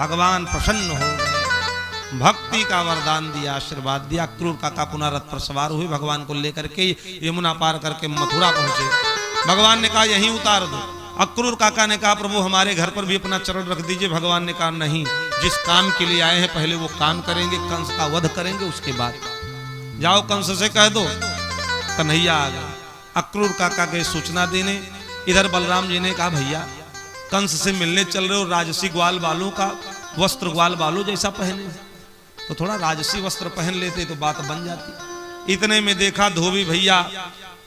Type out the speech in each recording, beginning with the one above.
भगवान प्रसन्न हो गए, भक्ति का वरदान दिया, आशीर्वाद दिया। अक्रूर काका पुनः रथ पर सवार हुए, भगवान को लेकर के यमुना पार करके मथुरा पहुंचे। भगवान ने कहा यहीं उतार दो। अक्रूर काका ने कहा प्रभु हमारे घर पर भी अपना चरण रख दीजिए। भगवान ने कहा नहीं, जिस काम के लिए आए हैं पहले वो काम करेंगे, कंस का वध करेंगे, उसके बाद जाओ कंस से कह दो कन्हैया आ गए। अक्रूर काका के सूचना देने, इधर बलराम जी ने कहा भैया कंस से मिलने चल रहे हो, राजसी ग्वाल बालों का वस्त्र ग्वाल बालों जैसा पहने, तो थोड़ा राजसी वस्त्र पहन लेते तो बात बन जाती। इतने में देखा धोबी भैया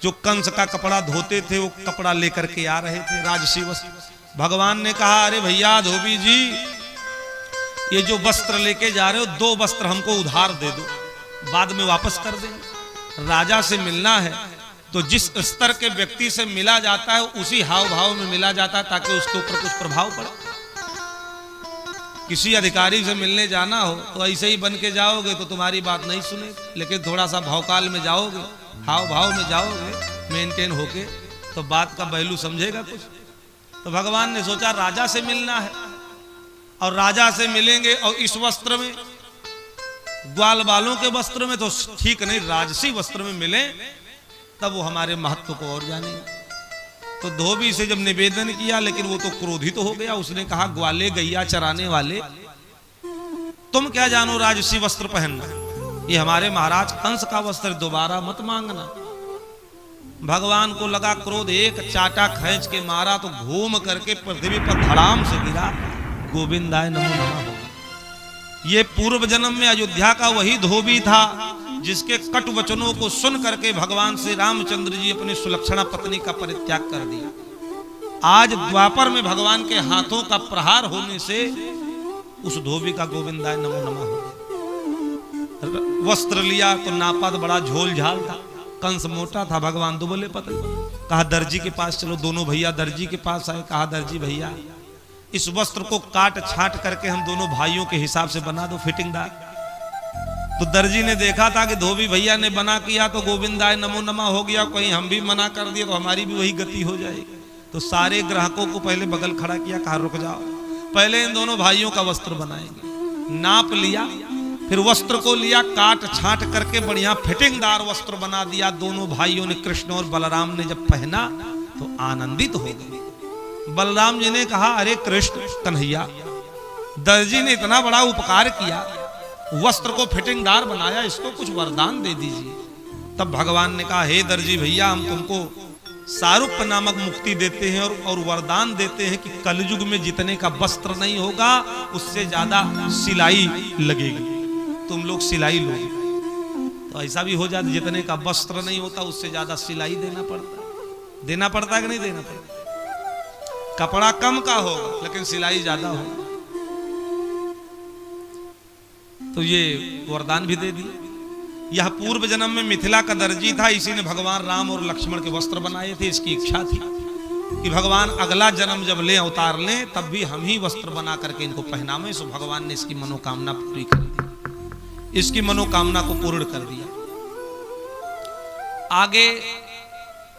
जो कंस का कपड़ा धोते थे वो कपड़ा लेकर के आ रहे थे, राजसी वस्त्र। भगवान ने कहा अरे भैया धोबी जी, ये जो वस्त्र लेके जा रहे हो 2 वस्त्र हमको उधार दे दो, बाद में वापस कर देंगे। राजा से मिलना है तो जिस स्तर के व्यक्ति से मिला जाता है उसी हाव भाव में मिला जाता है, ताकि उसके ऊपर कुछ प्रभाव पड़े। किसी अधिकारी से मिलने जाना हो तो ऐसे ही बन के जाओगे तो तुम्हारी बात नहीं सुने, लेकिन थोड़ा सा भावकाल में जाओगे, हाव भाव में जाओगे, मेंटेन होके, तो बात का पहलू समझेगा कुछ। तो भगवान ने सोचा राजा से मिलना है और राजा से मिलेंगे और इस वस्त्र में, ग्वाल बालों के वस्त्र में तो ठीक नहीं, राजसी वस्त्र में मिले तब वो हमारे महत्व को और जानेंगे। तो धोबी से जब निवेदन किया, लेकिन वो तो क्रोधित तो हो गया। उसने कहा ग्वाले गैया चराने वाले, तुम क्या जानो राजसी वस्त्र पहनना, ये हमारे महाराज कंस का वस्त्र, दोबारा मत मांगना। भगवान को लगा क्रोध, एक चाटा खींच के मारा तो घूम करके पृथ्वी पर धड़ाम से गिरा, गोविंदाय नमो नमः हो गया। ये पूर्व जन्म में अयोध्या का वही धोबी था जिसके कटु वचनों को सुन करके भगवान श्री रामचंद्र जी अपनी सुलक्षणा पत्नी का परित्याग कर दिया। आज द्वापर में भगवान के हाथों का प्रहार होने से उस धोबी का गोविंदाय नमो नमः हो गया। वस्त्र लिया तो नापा तो बड़ा झोल झाल था, कंस मोटा था, भगवान दुबले पतले। कहा दर्जी के पास चलो, दोनों भैया दर्जी के पास आए। कहा दर्जी भैया इस वस्त्र को काट छाट करके हम दोनों भाइयों के हिसाब से बना दो, फिटिंगदार। तो दर्जी ने देखा था कि धोबी भैया ने बना किया तो गोविंदाय नमो नमः हो गया, कहीं हम भी मना कर दिए तो हमारी भी वही गति हो जाएगी। तो सारे ग्राहकों को पहले बगल खड़ा किया, कहा रुक जाओ, पहले इन दोनों भाइयों का वस्त्र बनाएंगे। नाप लिया, फिर वस्त्र को लिया, काट छाट करके बढ़िया फिटिंगदार वस्त्र बना दिया। दोनों भाइयों ने, कृष्ण और बलराम ने जब पहना तो आनंदित हो गए। बलराम जी ने कहा अरे कृष्ण कन्हैया, दर्जी ने इतना बड़ा उपकार किया, वस्त्र को फिटिंगदार बनाया, इसको कुछ वरदान दे दीजिए। तब भगवान ने कहा हे दर्जी भैया, हम तुमको सारूप्य नामक मुक्ति देते हैं और वरदान देते हैं कि कलयुग में जितने का वस्त्र नहीं होगा उससे ज्यादा सिलाई लगेगी, तुम लोग सिलाई लोगे। तो ऐसा भी हो जाता, जितने का वस्त्र नहीं होता उससे ज्यादा सिलाई देना पड़ता है कि नहीं देना पड़ता। कपड़ा कम का होगा लेकिन सिलाई ज्यादा होगा। तो ये वरदान भी दे दिया। यह पूर्व जन्म में मिथिला का दर्जी था, इसी ने भगवान राम और लक्ष्मण के वस्त्र बनाए थे। इसकी इच्छा थी कि भगवान अगला जन्म जब ले अवतार लें तब भी हम ही वस्त्र बना करके इनको पहनावे। सो भगवान ने इसकी मनोकामना पूरी कर दी, इसकी मनोकामना को पूर्ण कर दिया। आगे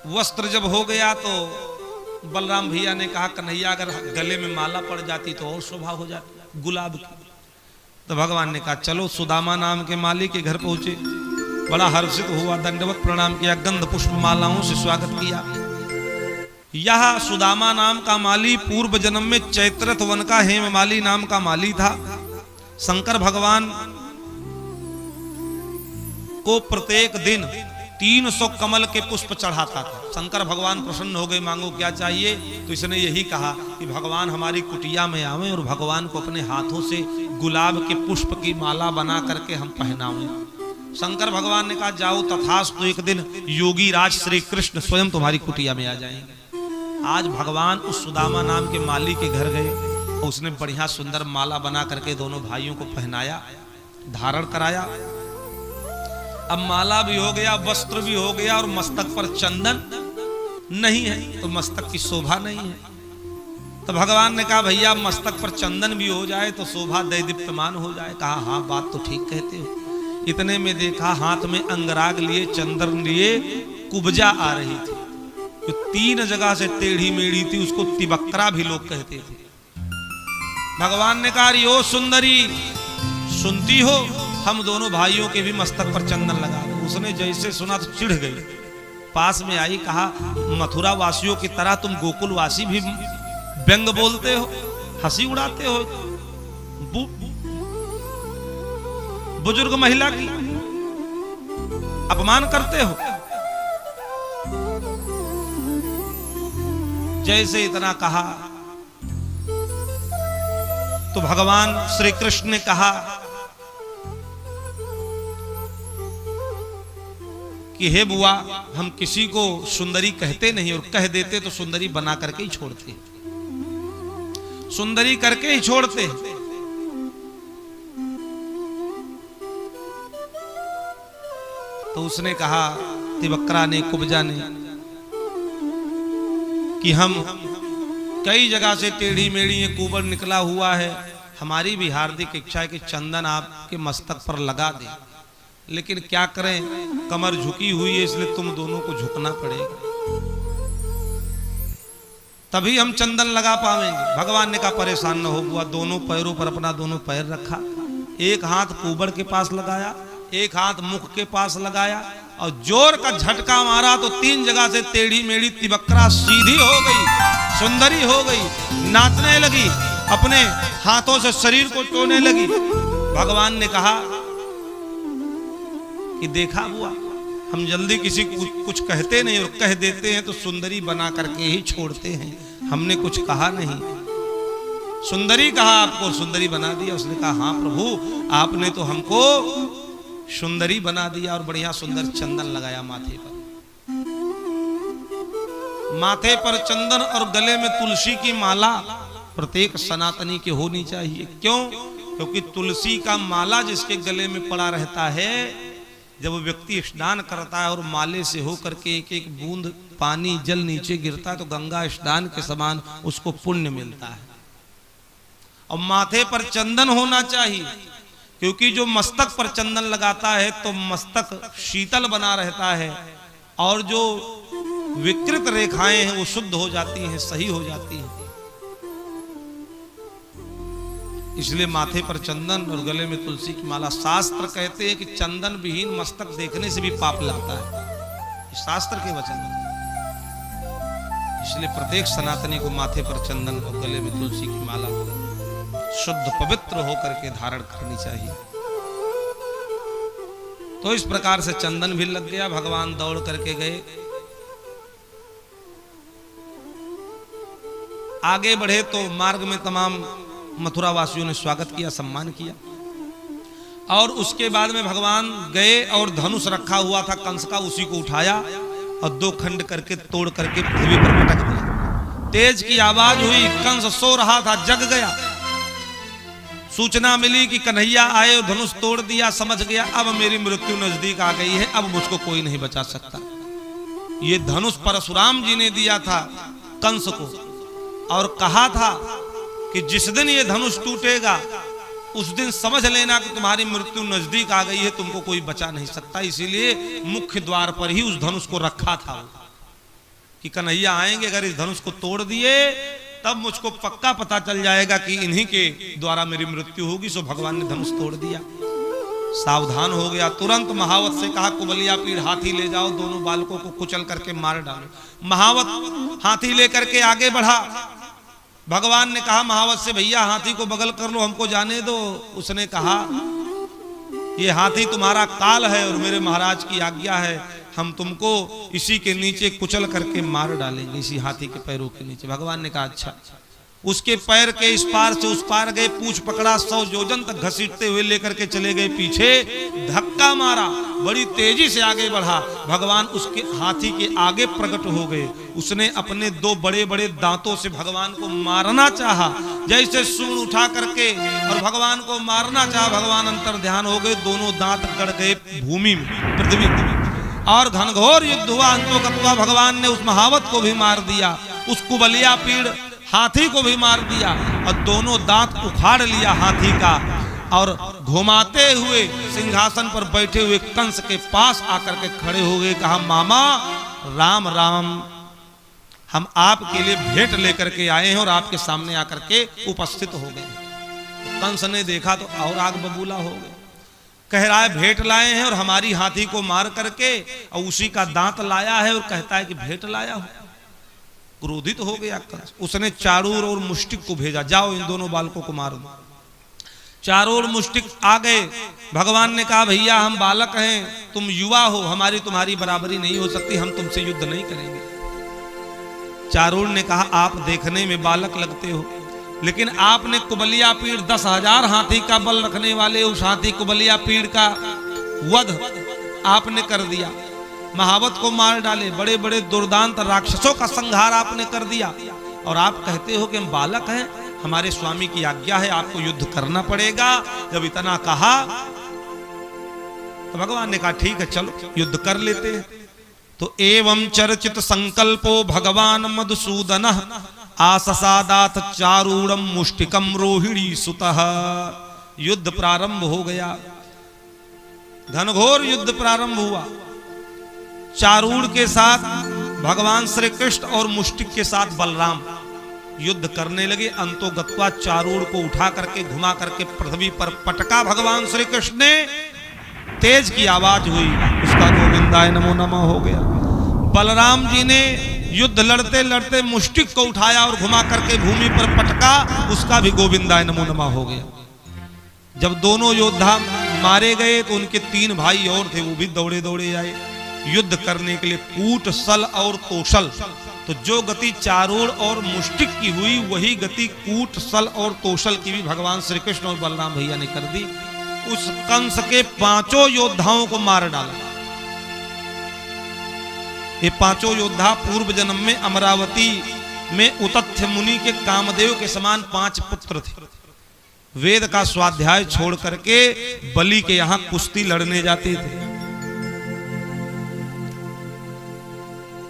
वस्त्र जब हो गया तो बलराम भैया ने कहा कन्हैया अगर गले में माला पड़ जाती तो और शोभा हो जाती गुलाब की। तो भगवान ने कहा चलो। सुदामा नाम के माली के घर पहुंचे, बड़ा हर्षित हुआ, दंडवत प्रणाम किया, गंध पुष्प मालाओं से स्वागत किया। यह सुदामा नाम का माली पूर्व जन्म में चैत्रथ वन का हेममाली नाम का माली था। शंकर भगवान को प्रत्येक दिन 300 कमल के पुष्प चढ़ाता था। शंकर भगवान प्रसन्न हो गए, मांगो क्या चाहिए। तो इसने यही कहा कि भगवान हमारी कुटिया में आवे और भगवान को अपने हाथों से गुलाब के पुष्प की माला बना करके हम पहनावें। शंकर भगवान ने कहा जाओ तथास्तु, एक दिन योगी राज श्री कृष्ण स्वयं तुम्हारी कुटिया में आ जाएंगे। आज भगवान उस सुदामा नाम के माली के घर गए और उसने बढ़िया सुंदर माला बना करके दोनों भाइयों को पहनाया, धारण कराया। अब माला भी हो गया, वस्त्र भी हो गया और मस्तक पर चंदन नहीं है तो मस्तक की शोभा नहीं है। तो भगवान ने कहा भैया मस्तक पर चंदन भी हो जाए तो शोभा दैदीप्यमान हो जाए। कहा हाँ बात तो ठीक कहते हो। इतने में देखा हाथ में अंगराग लिए, चंदन लिए, कुब्जा आ रही थी जो 3 जगह से टेढ़ी मेढ़ी थी, उसको तिबक्रा भी लोग कहते थे। भगवान ने कहा यो सुंदरी सुनती हो, हम दोनों भाइयों के भी मस्तक पर चंदन लगा दो। उसने जैसे सुना तो चिढ़ गई, पास में आई, कहा मथुरा वासियों की तरह तुम गोकुल वासी भी व्यंग बोलते हो, हंसी उड़ाते हो बुजुर्ग महिला की, अपमान करते हो। जैसे इतना कहा तो भगवान श्री कृष्ण ने कहा कि हे बुआ, हम किसी को सुंदरी कहते नहीं, और कह देते तो सुंदरी बना करके ही छोड़ते, सुंदरी करके ही छोड़ते। तो उसने कहा, तिवक्रा ने, कुब्जा ने, कि हम कई जगह से टेढ़ी मेढ़ी ये कुबड़ निकला हुआ है, हमारी भी हार्दिक इच्छा है कि चंदन आपके मस्तक पर लगा दे, लेकिन क्या करें, कमर झुकी हुई है, इसलिए तुम दोनों को झुकना पड़ेगा, तभी हम चंदन लगा पाएंगे। भगवान ने कहा परेशान न हो बुआ। दोनों पैरों पर अपना दोनों पैर रखा, एक हाथ कुबड़ के पास लगाया, एक हाथ मुख के पास लगाया, और जोर का झटका मारा तो 3 जगह से टेढ़ी मेढ़ी तिवक्रा सीधी हो गई, सुंदरी हो गई, नाचने लगी, अपने हाथों से शरीर को टोने लगी। भगवान ने कहा कि देखा बुआ, हम जल्दी किसी को कुछ कहते नहीं, और कह देते हैं तो सुंदरी बना करके ही छोड़ते हैं, हमने कुछ कहा नहीं। सुंदरी कहा आपको सुंदरी बना दिया। उसने कहा हाँ प्रभु, आपने तो हमको सुंदरी बना दिया और बढ़िया सुंदर चंदन लगाया माथे पर। माथे पर चंदन और गले में तुलसी की माला प्रत्येक सनातनी की होनी चाहिए। क्यों? क्योंकि तुलसी का माला जिसके गले में पड़ा रहता है, जब वो व्यक्ति स्नान करता है और माले से होकर के एक एक बूंद पानी जल नीचे गिरता है तो गंगा स्नान के समान उसको पुण्य मिलता है। और माथे पर चंदन होना चाहिए, क्योंकि जो मस्तक पर चंदन लगाता है तो मस्तक शीतल बना रहता है, और जो विकृत रेखाएं हैं वो शुद्ध हो जाती हैं, सही हो जाती हैं। इसलिए माथे पर चंदन और गले में तुलसी की माला। शास्त्र कहते हैं कि चंदन विहीन मस्तक देखने से भी पाप लगता है, शास्त्र के वचन। इसलिए प्रत्येक सनातनी को माथे पर चंदन और गले में तुलसी की माला शुद्ध पवित्र होकर के धारण करनी चाहिए। तो इस प्रकार से चंदन भी लग गया। भगवान दौड़ करके गए, आगे बढ़े तो मार्ग में तमाम मथुरा वासियों ने स्वागत किया, सम्मान किया। और उसके बाद में भगवान गए और धनुष रखा हुआ था कंस का, उसी को उठाया और 2 खंड करके तोड़ करके पृथ्वी पर पटक दिया। तेज की आवाज हुई, कंस सो रहा था, जग गया। सूचना मिली कि कन्हैया आए और धनुष तोड़ दिया, समझ गया अब मेरी मृत्यु नजदीक आ गई है, अब मुझको कोई नहीं बचा सकता। ये धनुष परशुराम जी ने दिया था कंस को, और कहा था कि जिस दिन ये धनुष टूटेगा उस दिन समझ लेना कि तुम्हारी मृत्यु नजदीक आ गई है, तुमको कोई बचा नहीं सकता। इसीलिए मुख्य द्वार पर ही उस धनुष को रखा था कि कन्हैया आएंगे, अगर इस धनुष को तोड़ दिए तब मुझको पक्का पता चल जाएगा कि इन्हीं के द्वारा मेरी मृत्यु होगी। सो भगवान ने धनुष तोड़ दिया, सावधान हो गया। तुरंत महावत से कहा कुबलिया पीड़ हाथी ले जाओ, दोनों बालकों को कुचल करके मार डालो। महावत हाथी लेकर के आगे बढ़ा। भगवान ने कहा महावत से, भैया हाथी को बगल कर लो, हमको जाने दो। उसने कहा ये हाथी तुम्हारा काल है और मेरे महाराज की आज्ञा है, हम तुमको इसी के नीचे कुचल करके मार डालेंगे, इसी हाथी के पैरों के नीचे। भगवान ने कहा अच्छा। उसके पैर के इस पार से उस पार गए, पूछ पकड़ा, 100 योजन तक घसीटते हुए लेकर के चले गए पीछे, धक्का मारा, बड़ी तेजी से आगे बढ़ा। भगवान उसके हाथी के आगे प्रकट हो गए। उसने अपने 2 बड़े बड़े दांतों से भगवान को मारना चाहा, जैसे सूंड उठा करके और भगवान को मारना चाहा। भगवान अंतर ध्यान हो गए, दोनों दांत गड़ गए भूमि में, पृथ्वी में, और घनघोर युद्ध हुआ। अंतोगत्वा भगवान ने उस महावत को भी मार दिया, उस कुबलिया पीड़ हाथी को भी मार दिया, और दोनों दांत उखाड़ लिया हाथी का। और घुमाते हुए सिंहासन पर बैठे हुए कंस के पास आकर के खड़े हो गए। कहा मामा राम राम, हम आपके लिए भेंट लेकर के आए हैं और आपके सामने आकर के उपस्थित हो गए। कंस ने देखा तो और आग बबूला हो गया। कह रहा है भेंट लाए हैं और हमारी हाथी को मार करके और उसी का दांत लाया है और कहता है कि भेंट लाया हूं। क्रोधित हो गया कंस। उसने चारूर और मुष्टिक को भेजा, जाओ इन दोनों बालकों को मारो। चारों मुष्टिक आ गए। भगवान ने कहा भैया हम बालक हैं, तुम युवा हो, हमारी तुम्हारी बराबरी नहीं हो सकती, हम तुमसे युद्ध नहीं करेंगे। चारूर ने कहा आप देखने में बालक लगते हो, लेकिन आपने कुबलिया पीड़ 10,000 हाथी का बल रखने वाले उस हाथी कुबलिया पीड़ का वध आपने कर दिया, महावत को मार डाले, बड़े बड़े दुर्दांत राक्षसों का संहार आपने कर दिया, और आप कहते हो कि हम बालक हैं, हमारे स्वामी की आज्ञा है आपको युद्ध करना पड़ेगा। जब इतना कहा तो भगवान ने कहा ठीक है चलो युद्ध कर लेते हैं। तो एवं चर्चित संकल्पो भगवान मधुसूदन आससादात चारूढ़म मुष्टिकम रोहिणी सुतः। युद्ध प्रारंभ हो गया, घनघोर युद्ध प्रारंभ हुआ। चारूढ़ के साथ भगवान श्री कृष्ण और मुष्टिक के साथ बलराम युद्ध करने लगे। अंतो गत्वा चारूढ़ को उठा करके घुमा करके पृथ्वी पर पटका भगवान श्री कृष्ण ने। तेज की आवाज हुई, उसका गोविंदाय नमो नमः हो गया। बलराम जी ने युद्ध लड़ते लड़ते मुष्टिक को उठाया और घुमा करके भूमि पर पटका, उसका भी गोविंदाय नमो नमः हो गया। जब दोनों योद्धा मारे गए तो उनके 3 भाई और थे, वो भी दौड़े दौड़े आए युद्ध करने के लिए। कूट सल और तोशल, तो जो गति चारूढ़ और मुष्टिक की हुई वही गति कूट सल और तोशल की भी भगवान श्री कृष्ण और बलराम भैया ने कर दी। उस कंस के 5 योद्धाओं को मार डाला। ये 5 योद्धा पूर्व जन्म में अमरावती में उतथ्य मुनि के कामदेव के समान 5 पुत्र थे। वेद का स्वाध्याय छोड़ करके बलि के यहां कुश्ती लड़ने जाते थे।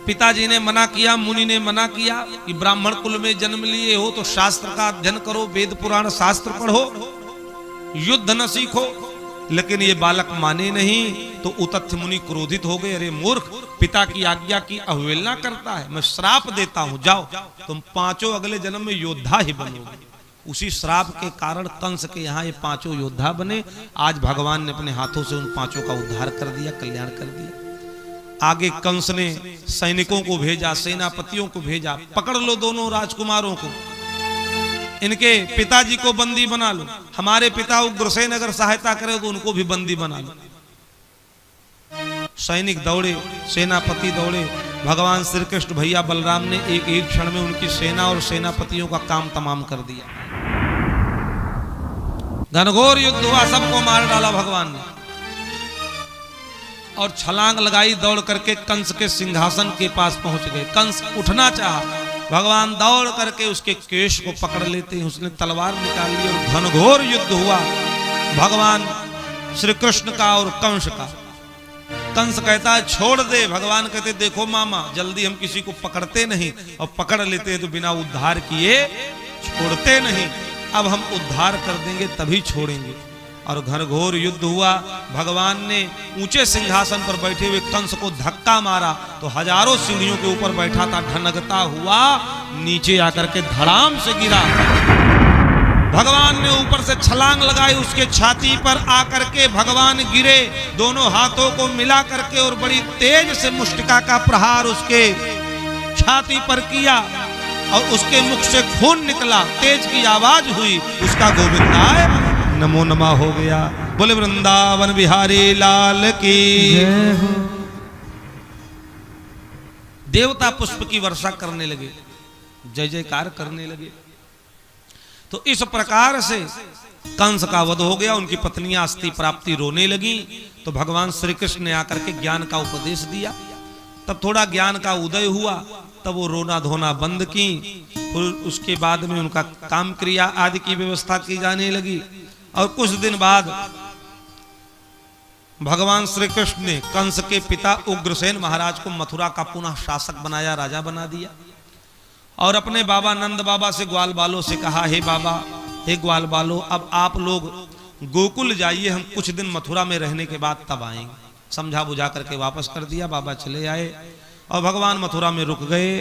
पिताजी ने मना किया, मुनि ने मना किया कि ब्राह्मण कुल में जन्म लिए हो तो शास्त्र का अध्ययन करो, वेद पुराण शास्त्र पढ़ो, युद्ध न सीखो। लेकिन ये बालक माने नहीं तो उतथ्य मुनि क्रोधित हो गए, अरे मूर्ख, पिता की आज्ञा की अवहेलना करता है, मैं श्राप देता हूं, जाओ तुम 5 अगले जन्म में योद्धा ही बनोगे। उसी श्राप के कारण कंस के यहाँ ये 5 योद्धा बने। आज भगवान ने अपने हाथों से उन 5 का उद्धार कर दिया, कल्याण कर दिया। आगे कंस ने सैनिकों को भेजा, सेनापतियों को भेजा, पकड़ लो दोनों राजकुमारों को, इनके पिताजी को बंदी बना लो, हमारे पिता उग्रसेन अगर सहायता करे तो उनको भी बंदी बना लो। सैनिक दौड़े, सेनापति दौड़े। भगवान श्री कृष्ण भैया बलराम ने एक क्षण में उनकी सेना और सेनापतियों का काम तमाम कर दिया। घनघोर युद्ध हुआ, सबको मार डाला भगवान ने, और छलांग लगाई, दौड़ करके कंस के सिंहासन के पास पहुंच गए। कंस उठना चाहा, भगवान दौड़ करके उसके केश को पकड़ लेते हैं, उसने तलवार निकाल ली और घनघोर युद्ध हुआ भगवान श्री कृष्ण का और कंस का। कंस कहता है छोड़ दे, भगवान कहते देखो मामा, जल्दी हम किसी को पकड़ते नहीं, और पकड़ लेते हैं तो बिना उद्धार किए छोड़ते नहीं, अब हम उद्धार कर देंगे तभी छोड़ेंगे। और घनघोर युद्ध हुआ। भगवान ने ऊंचे सिंहासन पर बैठे हुए कंस को धक्का मारा तो हजारों सीढ़ियों के ऊपर बैठा था, ढनकता हुआ नीचे आकर के धड़ाम से गिरा। भगवान ने ऊपर से छलांग लगाई, उसके छाती पर आकर के भगवान गिरे, दोनों हाथों को मिला करके और बड़ी तेज से मुष्टिका का प्रहार उसके छाती पर किया और उसके मुख से खून निकला, तेज की आवाज हुई, उसका गोविंदाय नमो नमः हो गया। बोले वृंदावन बिहारी लाल की जय हो। देवता पुष्प की वर्षा करने लगे, जय जयकार करने लगे। तो इस प्रकार से कंस का वध हो गया, उनकी पत्नियां अस्थि प्राप्ति रोने लगी। तो भगवान श्री कृष्ण ने आकर के ज्ञान का उपदेश दिया, तब थोड़ा ज्ञान का उदय हुआ, तब वो रोना धोना बंद की। फिर उसके बाद में उनका काम क्रिया आदि की व्यवस्था की जाने लगी। और कुछ दिन बाद भगवान श्री कृष्ण ने कंस के पिता उग्रसेन महाराज को मथुरा का पुनः शासक बनाया, राजा बना दिया। और अपने बाबा नंद बाबा से, ग्वाल बालों से कहा, हे बाबा, हे ग्वाल बालों, अब आप लोग गोकुल जाइए, हम कुछ दिन मथुरा में रहने के बाद तब आएंगे। समझा बुझा करके वापस कर दिया, बाबा चले आए और भगवान मथुरा में रुक गए।